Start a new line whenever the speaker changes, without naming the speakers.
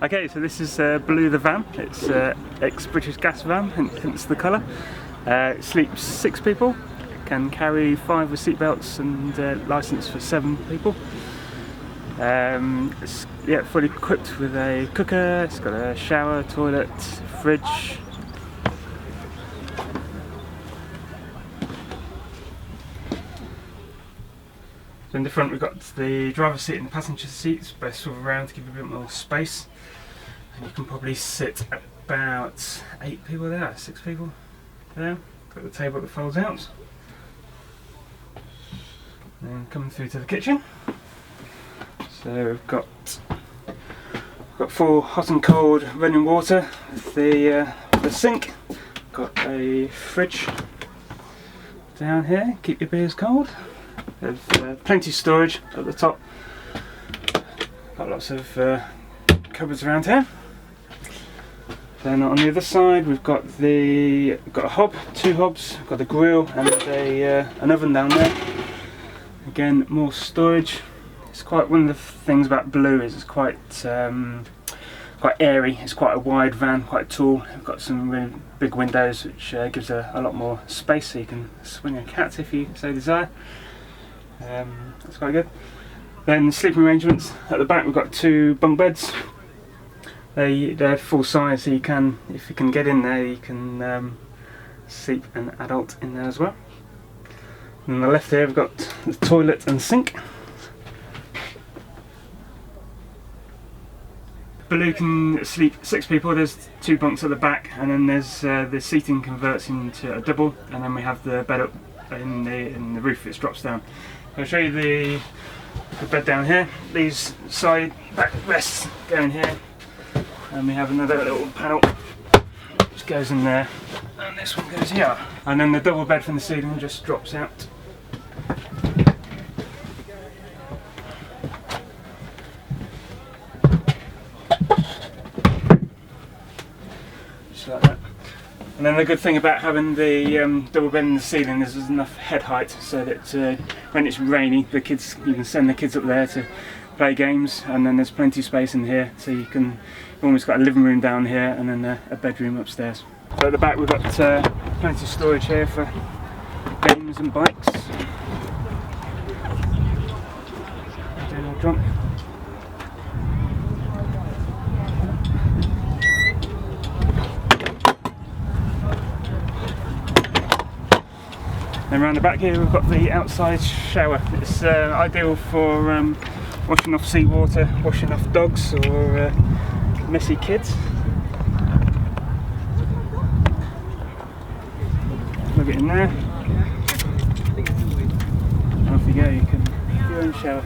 Okay, so this is Baloo the van. It's ex-British gas van, hence the colour. It sleeps 6 people, it can carry 5 with seatbelts and licence for 7 people. It's fully equipped with a cooker, it's got a shower, toilet, fridge. So in the front we've got the driver's seat and the passenger seats, both swivel around to give you a bit more space. And you can probably sit about 8 people there, 6 people there. Got the table that folds out. Then coming through to the kitchen. So we've got 4 hot and cold running water with the sink. Got a fridge down here, keep your beers cold. There's plenty of storage at the top. Got lots of cupboards around here. Then on the other side we've got a hob, 2 hobs, got a grill and an oven down there. Again, more storage. It's quite, one of the things about Baloo is it's quite airy. It's quite a wide van, quite tall. We've got some really big windows which gives a lot more space, so you can swing a cat if you so desire. That's quite good. Then sleeping arrangements. At the back we've got 2 bunk beds. They're full size, so you can, if you can get in there, you can sleep an adult in there as well. And on the left here we've got the toilet and sink. Baloo can sleep 6 people. There's 2 bunks at the back, and then there's the seating converts into a double, and then we have the bed up in the roof which drops down. I'll show you the bed down here. These side back rests go in here. And we have another little panel which goes in there, and this one goes here. And then the double bed from the ceiling just drops out. Just like that. And then the good thing about having the double bed in the ceiling is there's enough head height so that when it's rainy, you can send the kids up there to play games, and then there's plenty of space in here, so you've almost got a living room down here and then a bedroom upstairs. So at the back we've got plenty of storage here for games and bikes. Trunk. And around the back here we've got the outside shower. It's ideal for washing off seawater, washing off dogs or messy kids. Plug it in there. Off you go, you can do your own shower.